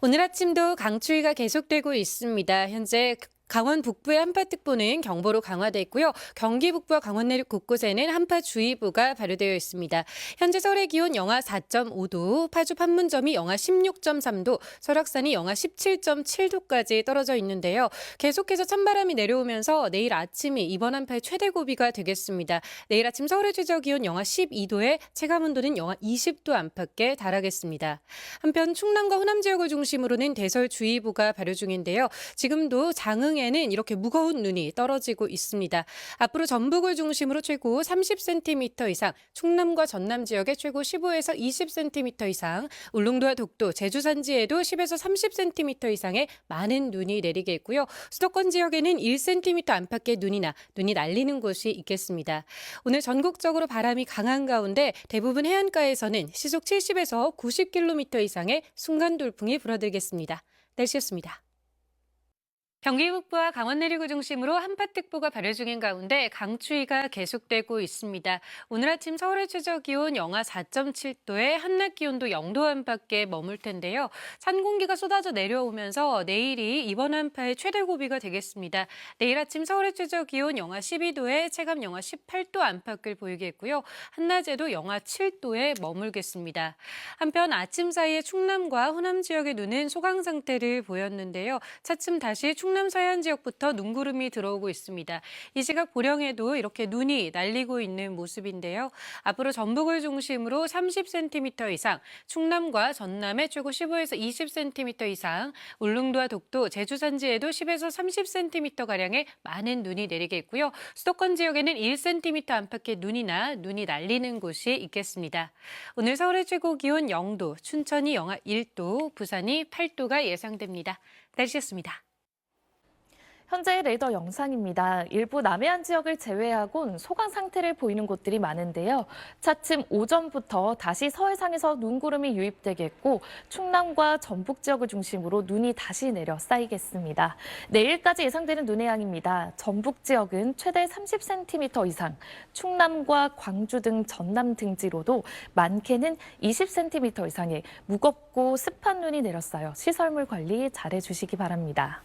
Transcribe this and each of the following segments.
오늘 아침도 강추위가 계속되고 있습니다. 현재 강원 북부의 한파특보는 경보로 강화돼 있고요. 경기 북부와 강원 내륙 곳곳에는 한파주의보가 발효되어 있습니다. 현재 서울의 기온 영하 4.5도, 파주 판문점이 영하 16.3도, 설악산이 영하 17.7도까지 떨어져 있는데요. 계속해서 찬바람이 내려오면서 내일 아침이 이번 한파의 최대 고비가 되겠습니다. 내일 아침 서울의 최저 기온 영하 12도에 체감온도는 영하 20도 안팎에 달하겠습니다. 한편 충남과 호남 지역을 중심으로는 대설주의보가 발효 중인데요. 지금도 장흥 에는 이렇게 무거운 눈이 떨어지고 있습니다. 앞으로 전북을 중심으로 최고 30cm 이상, 충남과 전남 지역에 최고 15에서 20cm 이상, 울릉도와 독도, 제주 산지에도 10에서 30cm 이상의 많은 눈이 내리겠고요. 수도권 지역에는 1cm 안팎의 눈이 날리는 곳이 있겠습니다. 오늘 전국적으로 바람이 강한 가운데 대부분 해안가에서는 시속 70에서 90km 이상의 순간 돌풍이 불어들겠습니다. 날씨였습니다. 경기 북부와 강원 내륙을 중심으로 한파특보가 발효 중인 가운데 강추위가 계속되고 있습니다. 오늘 아침 서울의 최저 기온 영하 4.7도에 한낮 기온도 0도 안팎에 머물 텐데요. 찬 공기가 쏟아져 내려오면서 내일이 이번 한파의 최대 고비가 되겠습니다. 내일 아침 서울의 최저 기온 영하 12도에 체감 영하 18도 안팎을 보이겠고요. 한낮에도 영하 7도에 머물겠습니다. 한편 아침 사이에 충남과 호남 지역의 눈은 소강 상태를 보였는데요. 차츰 다시 충남 서해안 지역부터 눈구름이 들어오고 있습니다. 이 시각 보령에도 이렇게 눈이 날리고 있는 모습인데요. 앞으로 전북을 중심으로 30cm 이상, 충남과 전남에 최고 15에서 20cm 이상, 울릉도와 독도, 제주 산지에도 10에서 30cm가량의 많은 눈이 내리겠고요. 수도권 지역에는 1cm 안팎의 눈이 날리는 곳이 있겠습니다. 오늘 서울의 최고 기온 0도, 춘천이 영하 1도, 부산이 8도가 예상됩니다. 날씨였습니다. 현재 레이더 영상입니다. 일부 남해안 지역을 제외하곤 소강 상태를 보이는 곳들이 많은데요. 차츰 오전부터 다시 서해상에서 눈구름이 유입되겠고 충남과 전북 지역을 중심으로 눈이 다시 내려 쌓이겠습니다. 내일까지 예상되는 눈의 양입니다. 전북 지역은 최대 30cm 이상, 충남과 광주 등 전남 등지로도 많게는 20cm 이상의 무겁고 습한 눈이 내려 쌓여 시설물 관리 잘해주시기 바랍니다.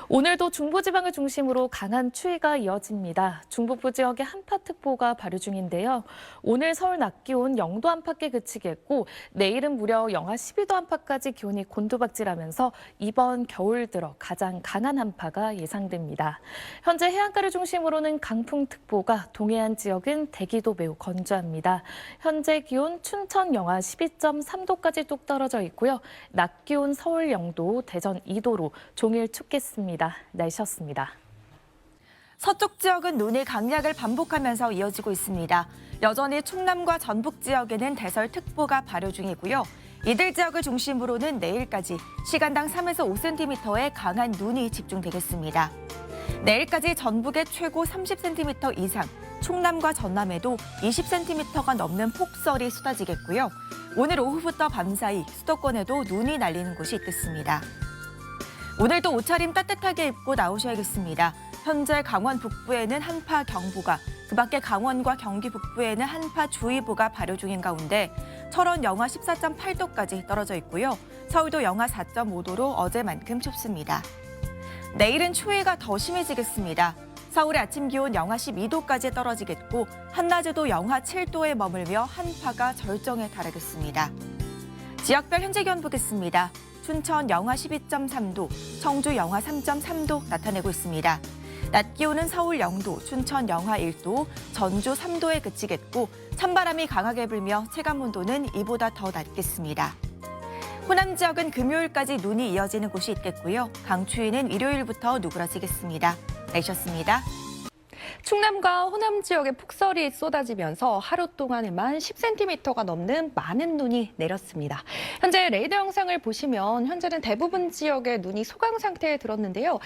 오늘도 중부지방을 중심으로 강한 추위가 이어집니다. 중북부 지역에 한파특보가 발효 중인데요. 오늘 서울 낮 기온 0도 안팎에 그치겠고 내일은 무려 영하 12도 안팎까지 기온이 곤두박질하면서 이번 겨울 들어 가장 강한 한파가 예상됩니다. 현재 해안가를 중심으로는 강풍특보가, 동해안 지역은 대기도 매우 건조합니다. 현재 기온 춘천 영하 12.3도까지 뚝 떨어져 있고요. 낮 기온 서울 0도, 대전 2도로 종일 춥겠습니다. 날씨였습니다. 서쪽 지역은 눈이 강약을 반복하면서 이어지고 있습니다. 여전히 충남과 전북 지역에는 대설특보가 발효 중이고요. 이들 지역을 중심으로는 내일까지 시간당 3에서 5cm의 강한 눈이 집중되겠습니다. 내일까지 전북에 최고 30cm 이상, 충남과 전남에도 20cm가 넘는 폭설이 쏟아지겠고요. 오늘 오후부터 밤사이 수도권에도 눈이 날리는 곳이 있겠습니다. 오늘도 옷차림 따뜻하게 입고 나오셔야겠습니다. 현재 강원 북부에는 한파 경보가, 그밖에 강원과 경기 북부에는 한파주의보가 발효 중인 가운데 철원 영하 14.8도까지 떨어져 있고요. 서울도 영하 4.5도로 어제만큼 춥습니다. 내일은 추위가 더 심해지겠습니다. 서울의 아침 기온 영하 12도까지 떨어지겠고 한낮에도 영하 7도에 머물며 한파가 절정에 달하겠습니다. 지역별 현재 기온 보겠습니다. 춘천 영하 12.3도, 청주 영하 3.3도 나타내고 있습니다. 낮 기온은 서울 0도, 춘천 영하 1도, 전주 3도에 그치겠고 찬바람이 강하게 불며 체감온도는 이보다 더 낮겠습니다. 호남 지역은 금요일까지 눈이 이어지는 곳이 있겠고요. 강추위는 일요일부터 누그러지겠습니다. 날씨였습니다. 충남과 호남 지역에 폭설이 쏟아지면서 하루 동안에만 10cm가 넘는 많은 눈이 내렸습니다. 현재 레이더 영상을 보시면 현재는 대부분 지역에 눈이 소강 상태에 들었는데요.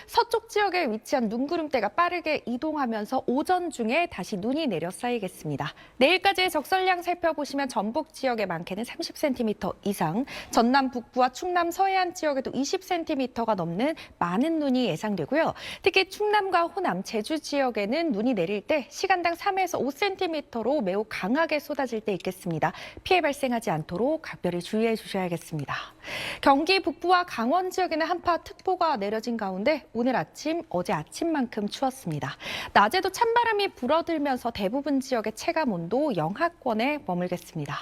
서쪽 지역에 위치한 눈구름대가 빠르게 이동하면서 오전 중에 다시 눈이 내려 쌓이겠습니다. 내일까지의 적설량 살펴보시면 전북 지역에 많게는 30cm 이상, 전남 북부와 충남 서해안 지역에도 20cm가 넘는 많은 눈이 예상되고요. 특히 충남과 호남, 제주 지역 지역에는 눈이 내릴 때 시간당 3에서 5cm로 매우 강하게 쏟아질 때 있겠습니다. 피해 발생하지 않도록 각별히 주의해 주셔야겠습니다. 경기 북부와 강원 지역에는 한파특보가 내려진 가운데 오늘 아침, 어제 아침만큼 추웠습니다. 낮에도 찬바람이 불어들면서 대부분 지역의 체감온도 영하권에 머물겠습니다.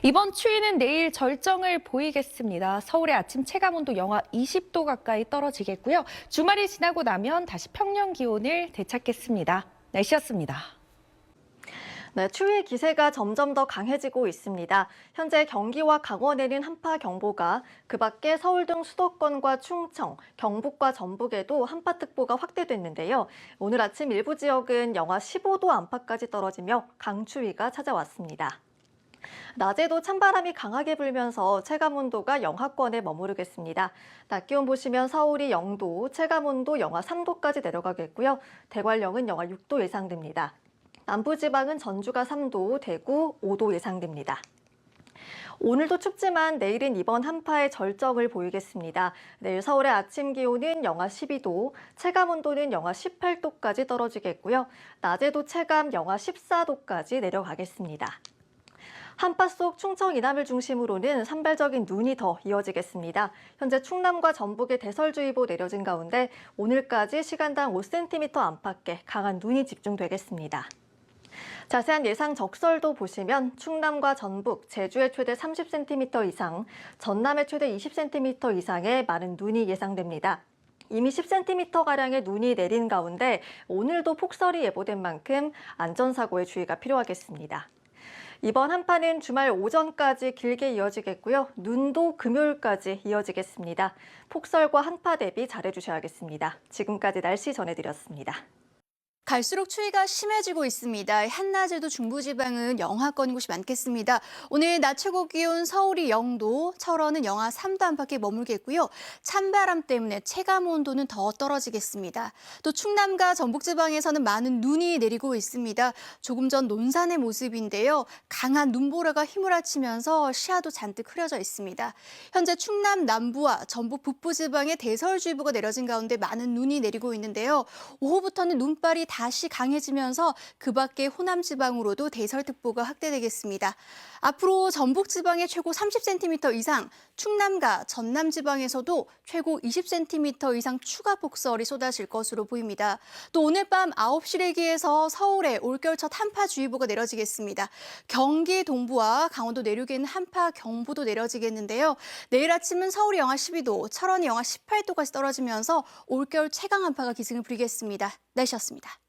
이번 추위는 내일 절정을 보이겠습니다. 서울의 아침 체감온도 영하 20도 가까이 떨어지겠고요. 주말이 지나고 나면 다시 평년 기온을 되찾겠습니다. 날씨였습니다. 네, 추위 기세가 점점 더 강해지고 있습니다. 현재 경기와 강원에는 한파경보가, 그 밖에 서울 등 수도권과 충청, 경북과 전북에도 한파특보가 확대됐는데요. 오늘 아침 일부 지역은 영하 15도 안팎까지 떨어지며 강추위가 찾아왔습니다. 낮에도 찬바람이 강하게 불면서 체감온도가 영하권에 머무르겠습니다. 낮 기온 보시면 서울이 0도, 체감온도 영하 3도까지 내려가겠고요. 대관령은 영하 6도 예상됩니다. 남부지방은 전주가 3도, 대구 5도 예상됩니다. 오늘도 춥지만 내일은 이번 한파의 절정을 보이겠습니다. 내일 서울의 아침 기온은 영하 12도, 체감온도는 영하 18도까지 떨어지겠고요. 낮에도 체감 영하 14도까지 내려가겠습니다. 한파 속 충청 이남을 중심으로는 산발적인 눈이 더 이어지겠습니다. 현재 충남과 전북에 대설주의보 내려진 가운데 오늘까지 시간당 5cm 안팎의 강한 눈이 집중되겠습니다. 자세한 예상 적설도 보시면 충남과 전북, 제주에 최대 30cm 이상, 전남에 최대 20cm 이상의 많은 눈이 예상됩니다. 이미 10cm가량의 눈이 내린 가운데 오늘도 폭설이 예보된 만큼 안전사고에 주의가 필요하겠습니다. 이번 한파는 주말 오전까지 길게 이어지겠고요. 눈도 금요일까지 이어지겠습니다. 폭설과 한파 대비 잘해주셔야겠습니다. 지금까지 날씨 전해드렸습니다. 갈수록 추위가 심해지고 있습니다. 한낮에도 중부지방은 영하권인 곳이 많겠습니다. 오늘 낮 최고 기온 서울이 0도, 철원은 영하 3도 안팎에 머물겠고요. 찬바람 때문에 체감온도는 더 떨어지겠습니다. 또 충남과 전북지방에서는 많은 눈이 내리고 있습니다. 조금 전 논산의 모습인데요. 강한 눈보라가 휘몰아치면서 시야도 잔뜩 흐려져 있습니다. 현재 충남 남부와 전북 북부지방에 대설주의보가 내려진 가운데 많은 눈이 내리고 있는데요. 오후부터는 눈발이 다시 강해지면서 그 밖에 호남 지방으로도 대설특보가 확대되겠습니다. 앞으로 전북 지방에 최고 30cm 이상, 충남과 전남 지방에서도 최고 20cm 이상 추가 폭설이 쏟아질 것으로 보입니다. 또 오늘 밤 9시 대기에서 서울에 올겨울 첫 한파주의보가 내려지겠습니다. 경기 동부와 강원도 내륙에는 한파경보도 내려지겠는데요. 내일 아침은 서울이 영하 12도, 철원이 영하 18도까지 떨어지면서 올겨울 최강 한파가 기승을 부리겠습니다. 날씨였습니다.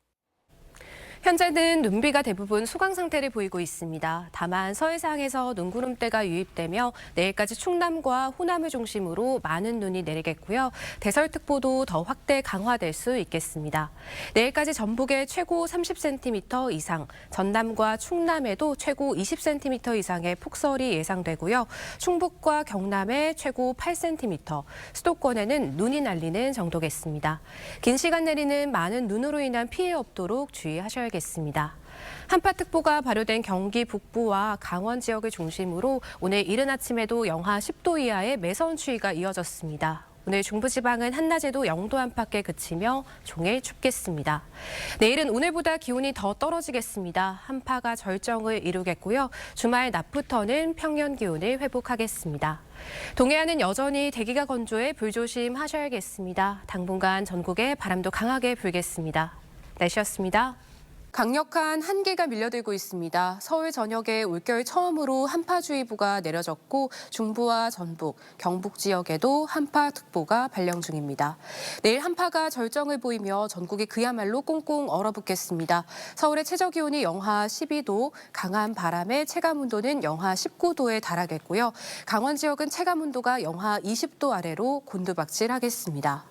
현재는 눈비가 대부분 소강 상태를 보이고 있습니다. 다만 서해상에서 눈구름대가 유입되며 내일까지 충남과 호남을 중심으로 많은 눈이 내리겠고요. 대설특보도 더 확대 강화될 수 있겠습니다. 내일까지 전북에 최고 30cm 이상, 전남과 충남에도 최고 20cm 이상의 폭설이 예상되고요. 충북과 경남에 최고 8cm, 수도권에는 눈이 날리는 정도겠습니다. 긴 시간 내리는 많은 눈으로 인한 피해 없도록 주의하셔야겠습니다. 한파특보가 발효된 경기 북부와 강원 지역을 중심으로 오늘 이른 아침에도 영하 10도 이하의 매서운 추위가 이어졌습니다. 오늘 중부지방은 한낮에도 0도 안팎에 그치며 종일 춥겠습니다. 내일은 오늘보다 기온이 더 떨어지겠습니다. 한파가 절정을 이루겠고요. 주말 낮부터는 평년 기온을 회복하겠습니다. 동해안은 여전히 대기가 건조해 불조심하셔야겠습니다. 당분간 전국에 바람도 강하게 불겠습니다. 날씨였습니다. 강력한 한기가 밀려들고 있습니다. 서울 전역에 올겨울 처음으로 한파주의보가 내려졌고 중부와 전북, 경북 지역에도 한파특보가 발령 중입니다. 내일 한파가 절정을 보이며 전국이 그야말로 꽁꽁 얼어붙겠습니다. 서울의 최저기온이 영하 12도, 강한 바람에 체감온도는 영하 19도에 달하겠고요. 강원 지역은 체감온도가 영하 20도 아래로 곤두박질하겠습니다.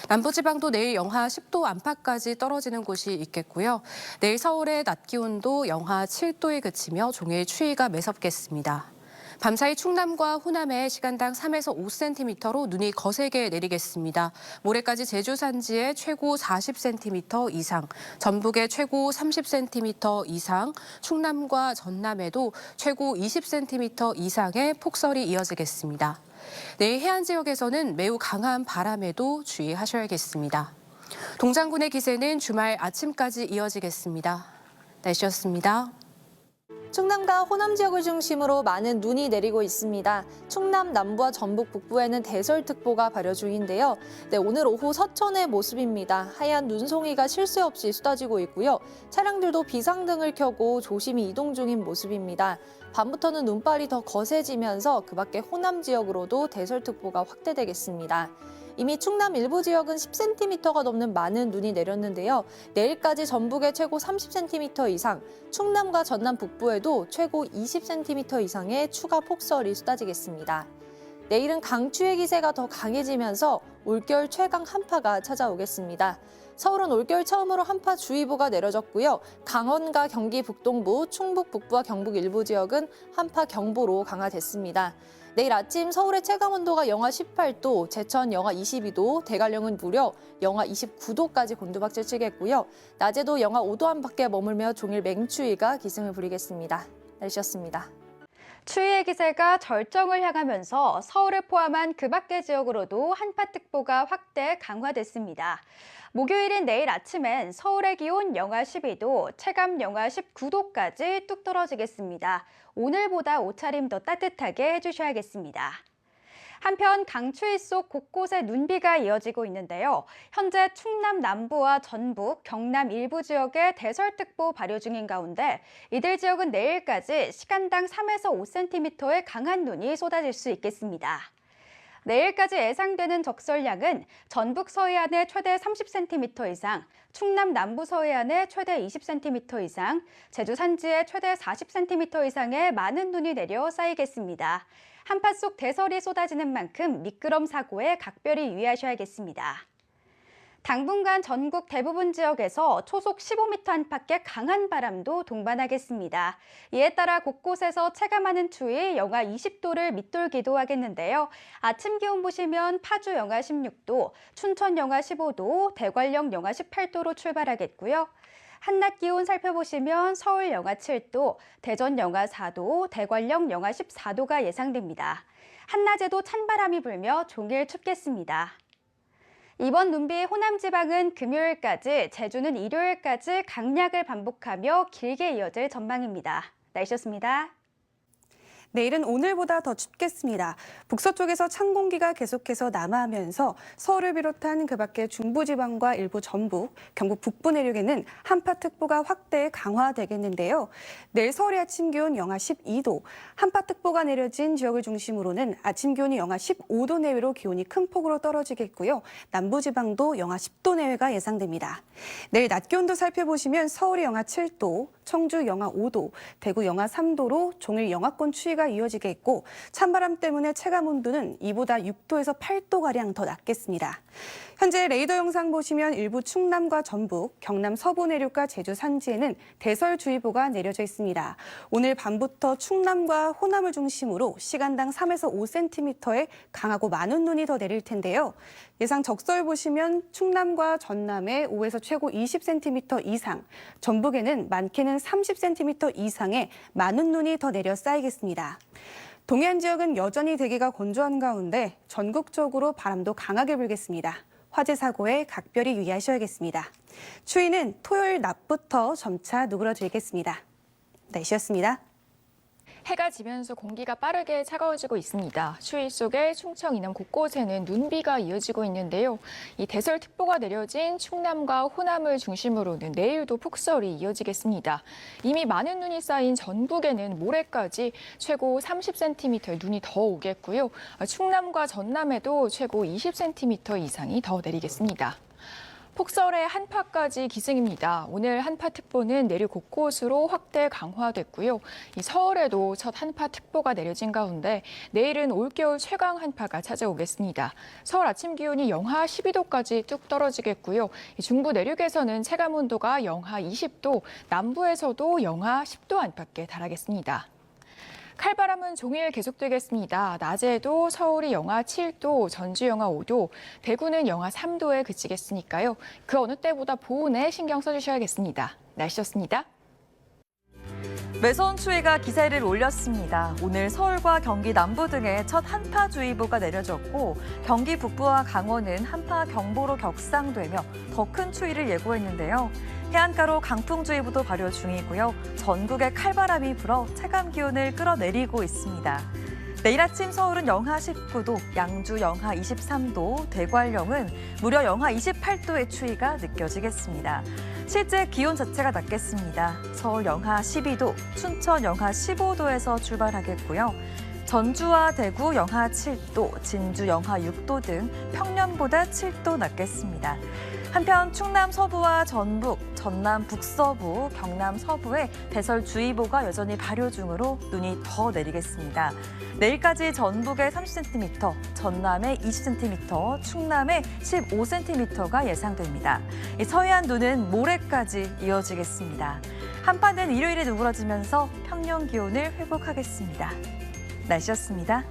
남부지방도 내일 영하 10도 안팎까지 떨어지는 곳이 있겠고요. 내일 서울의 낮 기온도 영하 7도에 그치며 종일 추위가 매섭겠습니다. 밤사이 충남과 호남에 시간당 3에서 5cm로 눈이 거세게 내리겠습니다. 모레까지 제주 산지에 최고 40cm 이상, 전북에 최고 30cm 이상, 충남과 전남에도 최고 20cm 이상의 폭설이 이어지겠습니다. 내일 해안 지역에서는 매우 강한 바람에도 주의하셔야겠습니다. 동장군의 기세는 주말 아침까지 이어지겠습니다. 날씨였습니다. 충남과 호남 지역을 중심으로 많은 눈이 내리고 있습니다. 충남 남부와 전북 북부에는 대설특보가 발효 중인데요. 오늘 오후 서천의 모습입니다. 하얀 눈송이가 쉴 새 없이 쏟아지고 있고요. 차량들도 비상등을 켜고 조심히 이동 중인 모습입니다. 밤부터는 눈발이 더 거세지면서 그 밖에 호남 지역으로도 대설특보가 확대되겠습니다. 이미 충남 일부 지역은 10cm가 넘는 많은 눈이 내렸는데요. 내일까지 전북에 최고 30cm 이상, 충남과 전남 북부에도 최고 20cm 이상의 추가 폭설이 쏟아지겠습니다. 내일은 강추의 기세가 더 강해지면서 올겨울 최강 한파가 찾아오겠습니다. 서울은 올겨울 처음으로 한파주의보가 내려졌고요. 강원과 경기 북동부, 충북 북부와 경북 일부 지역은 한파경보로 강화됐습니다. 내일 아침 서울의 체감온도가 영하 18도, 제천 영하 22도, 대관령은 무려 영하 29도까지 곤두박질 치겠고요. 낮에도 영하 5도 안팎에 머물며 종일 맹추위가 기승을 부리겠습니다. 날씨였습니다. 추위의 기세가 절정을 향하면서 서울을 포함한 그 밖의 지역으로도 한파특보가 확대 강화됐습니다. 목요일인 내일 아침엔 서울의 기온 영하 12도, 체감 영하 19도까지 뚝 떨어지겠습니다. 오늘보다 옷차림 더 따뜻하게 해주셔야겠습니다. 한편 강추위 속 곳곳에 눈비가 이어지고 있는데요. 현재 충남 남부와 전북, 경남 일부 지역에 대설특보 발효 중인 가운데 이들 지역은 내일까지 시간당 3에서 5cm의 강한 눈이 쏟아질 수 있겠습니다. 내일까지 예상되는 적설량은 전북 서해안에 최대 30cm 이상, 충남 남부 서해안에 최대 20cm 이상, 제주 산지에 최대 40cm 이상의 많은 눈이 내려 쌓이겠습니다. 한파 속 대설이 쏟아지는 만큼 미끄럼 사고에 각별히 유의하셔야겠습니다. 당분간 전국 대부분 지역에서 초속 15m 안팎의 강한 바람도 동반하겠습니다. 이에 따라 곳곳에서 체감하는 추위 영하 20도를 밑돌기도 하겠는데요. 아침 기온 보시면 파주 영하 16도, 춘천 영하 15도, 대관령 영하 18도로 출발하겠고요. 한낮 기온 살펴보시면 서울 영하 7도, 대전 영하 4도, 대관령 영하 14도가 예상됩니다. 한낮에도 찬바람이 불며 종일 춥겠습니다. 이번 눈비 호남 지방은 금요일까지, 제주는 일요일까지 강약을 반복하며 길게 이어질 전망입니다. 날씨였습니다. 내일은 오늘보다 더 춥겠습니다. 북서쪽에서 찬 공기가 계속해서 남하하면서 서울을 비롯한 그 밖의 중부지방과 일부 전북, 경북 북부 내륙에는 한파특보가 확대 강화되겠는데요. 내일 서울의 아침 기온 영하 12도, 한파특보가 내려진 지역을 중심으로는 아침 기온이 영하 15도 내외로 기온이 큰 폭으로 떨어지겠고요. 남부지방도 영하 10도 내외가 예상됩니다. 내일 낮 기온도 살펴보시면 서울이 영하 7도, 청주 영하 5도, 대구 영하 3도로 종일 영하권 추위가 이어지겠고 찬바람 때문에 체감온도는 이보다 6도에서 8도가량 더 낮겠습니다. 현재 레이더 영상 보시면 일부 충남과 전북, 경남 서부 내륙과 제주 산지에는 대설주의보가 내려져 있습니다. 오늘 밤부터 충남과 호남을 중심으로 시간당 3에서 5cm의 강하고 많은 눈이 더 내릴 텐데요. 예상 적설 보시면 충남과 전남에 5에서 최고 20cm 이상, 전북에는 많게는 30cm 이상의 많은 눈이 더 내려 쌓이겠습니다. 동해안 지역은 여전히 대기가 건조한 가운데 전국적으로 바람도 강하게 불겠습니다. 화재 사고에 각별히 유의하셔야겠습니다. 추위는 토요일 낮부터 점차 누그러들겠습니다. 날씨였습니다. 해가 지면서 공기가 빠르게 차가워지고 있습니다. 추위 속에 충청 이남 곳곳에는 눈비가 이어지고 있는데요. 이 대설특보가 내려진 충남과 호남을 중심으로는 내일도 폭설이 이어지겠습니다. 이미 많은 눈이 쌓인 전북에는 모레까지 최고 30cm의 눈이 더 오겠고요. 충남과 전남에도 최고 20cm 이상이 더 내리겠습니다. 폭설의 한파까지 기승입니다. 오늘 한파특보는 내륙 곳곳으로 확대 강화됐고요. 이 서울에도 첫 한파특보가 내려진 가운데 내일은 올겨울 최강 한파가 찾아오겠습니다. 서울 아침 기온이 영하 12도까지 뚝 떨어지겠고요. 중부 내륙에서는 체감온도가 영하 20도, 남부에서도 영하 10도 안팎에 달하겠습니다. 칼바람은 종일 계속되겠습니다. 낮에도 서울이 영하 7도, 전주 영하 5도, 대구는 영하 3도에 그치겠으니까요. 그 어느 때보다 보온에 신경 써주셔야겠습니다. 날씨였습니다. 매서운 추위가 기세를 올렸습니다. 오늘 서울과 경기 남부 등에 첫 한파주의보가 내려졌고 경기 북부와 강원은 한파경보로 격상되며 더 큰 추위를 예고했는데요. 해안가로 강풍주의보도 발효 중이고요. 전국에 칼바람이 불어 체감 기온을 끌어내리고 있습니다. 내일 아침 서울은 영하 19도, 양주 영하 23도, 대관령은 무려 영하 28도의 추위가 느껴지겠습니다. 실제 기온 자체가 낮겠습니다. 서울 영하 12도, 춘천 영하 15도에서 출발하겠고요. 전주와 대구 영하 7도, 진주 영하 6도 등 평년보다 7도 낮겠습니다. 한편 충남 서부와 전북, 전남 북서부, 경남 서부에 대설주의보가 여전히 발효 중으로 눈이 더 내리겠습니다. 내일까지 전북에 30cm, 전남에 20cm, 충남에 15cm가 예상됩니다. 서해안 눈은 모레까지 이어지겠습니다. 한파는 일요일에 누그러지면서 평년 기온을 회복하겠습니다. 날씨였습니다.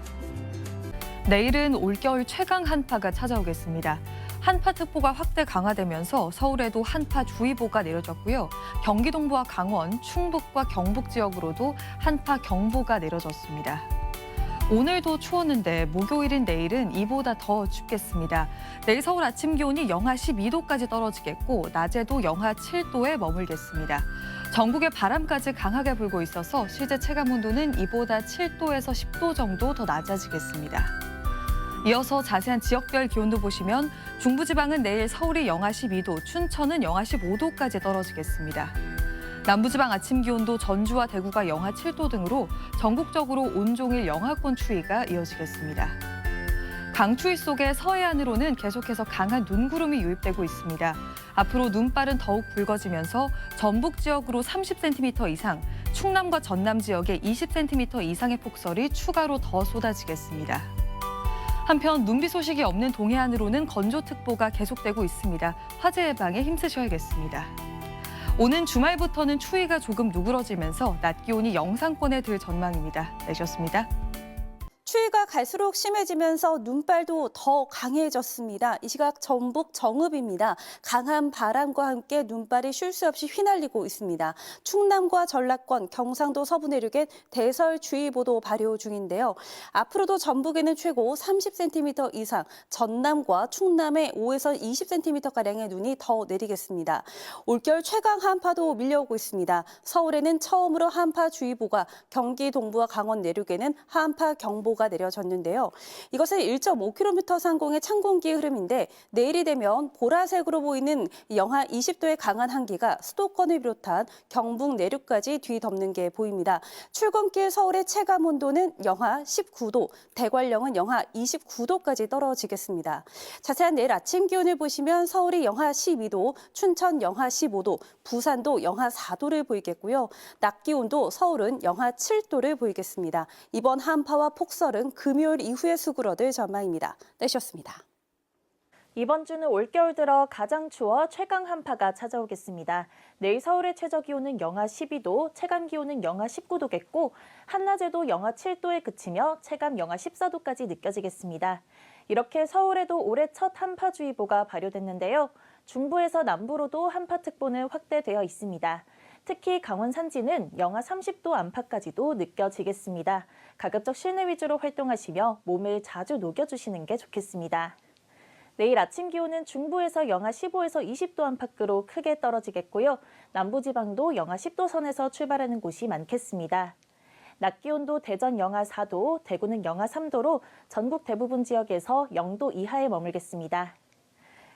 내일은 올겨울 최강 한파가 찾아오겠습니다. 한파특보가 확대 강화되면서 서울에도 한파주의보가 내려졌고요. 경기 동부와 강원, 충북과 경북 지역으로도 한파경보가 내려졌습니다. 오늘도 추웠는데 목요일인 내일은 이보다 더 춥겠습니다. 내일 서울 아침 기온이 영하 12도까지 떨어지겠고 낮에도 영하 7도에 머물겠습니다. 전국에 바람까지 강하게 불고 있어서 실제 체감온도는 이보다 7도에서 10도 정도 더 낮아지겠습니다. 이어서 자세한 지역별 기온도 보시면 중부지방은 내일 서울이 영하 12도, 춘천은 영하 15도까지 떨어지겠습니다. 남부지방 아침 기온도 전주와 대구가 영하 7도 등으로 전국적으로 온종일 영하권 추위가 이어지겠습니다. 강추위 속에 서해안으로는 계속해서 강한 눈구름이 유입되고 있습니다. 앞으로 눈발은 더욱 붉어지면서 전북 지역으로 30cm 이상, 충남과 전남 지역에 20cm 이상의 폭설이 추가로 더 쏟아지겠습니다. 한편 눈비 소식이 없는 동해안으로는 건조특보가 계속되고 있습니다. 화재 예방에 힘쓰셔야겠습니다. 오는 주말부터는 추위가 조금 누그러지면서 낮 기온이 영상권에 들 전망입니다. 내셨습니다. 추위가 갈수록 심해지면서 눈발도 더 강해졌습니다. 이 시각 전북 정읍입니다. 강한 바람과 함께 눈발이 쉴 수 없이 휘날리고 있습니다. 충남과 전라권, 경상도 서부 내륙엔 대설주의보도 발효 중인데요. 앞으로도 전북에는 최고 30cm 이상, 전남과 충남에 5에서 20cm가량의 눈이 더 내리겠습니다. 올겨울 최강 한파도 밀려오고 있습니다. 서울에는 처음으로 한파주의보가, 경기 동부와 강원 내륙에는 한파경보가 내려졌는데요. 이것은 1.5km 상공의 찬 공기의 흐름인데 내일이 되면 보라색으로 보이는 영하 20도의 강한 한기가 수도권을 비롯한 경북 내륙까지 뒤덮는 게 보입니다. 출근길 서울의 체감 온도는 영하 19도, 대관령은 영하 29도까지 떨어지겠습니다. 자세한 내일 아침 기온을 보시면 서울이 영하 12도, 춘천 영하 15도, 부산도 영하 4도를 보이겠고요. 낮 기온도 서울은 영하 7도를 보이겠습니다. 이번 한파와 폭설은 금요일 이후에 수그러들 전망입니다. 내셨습니다. 이번 주는 올겨울 들어 가장 추워 최강 한파가 찾아오겠습니다. 내일 서울의 최저 기온은 영하 12도, 체감 기온은 영하 19도겠고 한낮에도 영하 7도에 그치며 체감 영하 14도까지 느껴지겠습니다. 이렇게 서울에도 올해 첫 한파주의보가 발효됐는데요. 중부에서 남부로도 한파특보는 확대되어 있습니다. 특히 강원 산지는 영하 30도 안팎까지도 느껴지겠습니다. 가급적 실내 위주로 활동하시며 몸을 자주 녹여주시는 게 좋겠습니다. 내일 아침 기온은 중부에서 영하 15에서 20도 안팎으로 크게 떨어지겠고요. 남부지방도 영하 10도 선에서 출발하는 곳이 많겠습니다. 낮 기온도 대전 영하 4도, 대구는 영하 3도로 전국 대부분 지역에서 0도 이하에 머물겠습니다.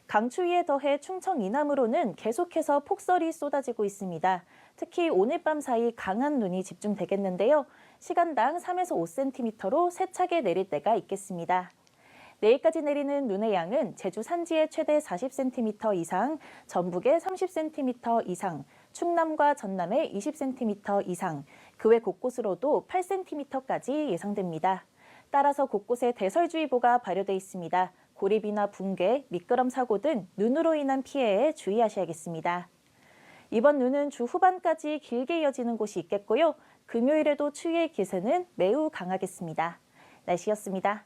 강추위에 더해 충청 이남으로는 계속해서 폭설이 쏟아지고 있습니다. 특히 오늘 밤 사이 강한 눈이 집중되겠는데요. 시간당 3에서 5cm로 세차게 내릴 때가 있겠습니다. 내일까지 내리는 눈의 양은 제주 산지에 최대 40cm 이상, 전북에 30cm 이상, 충남과 전남에 20cm 이상, 그 외 곳곳으로도 8cm까지 예상됩니다. 따라서 곳곳에 대설주의보가 발효돼 있습니다. 고리비나 붕괴, 미끄럼 사고 등 눈으로 인한 피해에 주의하셔야겠습니다. 이번 눈은 주 후반까지 길게 이어지는 곳이 있겠고요. 금요일에도 추위의 기세는 매우 강하겠습니다. 날씨였습니다.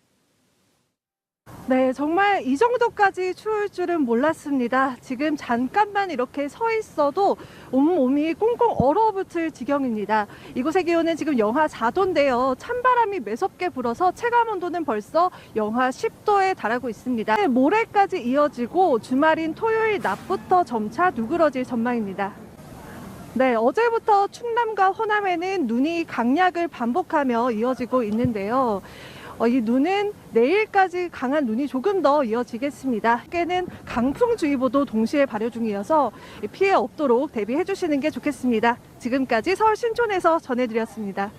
네, 정말 이 정도까지 추울 줄은 몰랐습니다. 지금 잠깐만 이렇게 서 있어도 온몸이 꽁꽁 얼어붙을 지경입니다. 이곳의 기온은 지금 영하 4도인데요. 찬바람이 매섭게 불어서 체감 온도는 벌써 영하 10도에 달하고 있습니다. 모레까지 이어지고 주말인 토요일 낮부터 점차 누그러질 전망입니다. 네, 어제부터 충남과 호남에는 눈이 강약을 반복하며 이어지고 있는데요. 이 눈은 내일까지 강한 눈이 조금 더 이어지겠습니다. 밖에는 강풍주의보도 동시에 발효 중이어서 피해 없도록 대비해 주시는 게 좋겠습니다. 지금까지 서울 신촌에서 전해드렸습니다.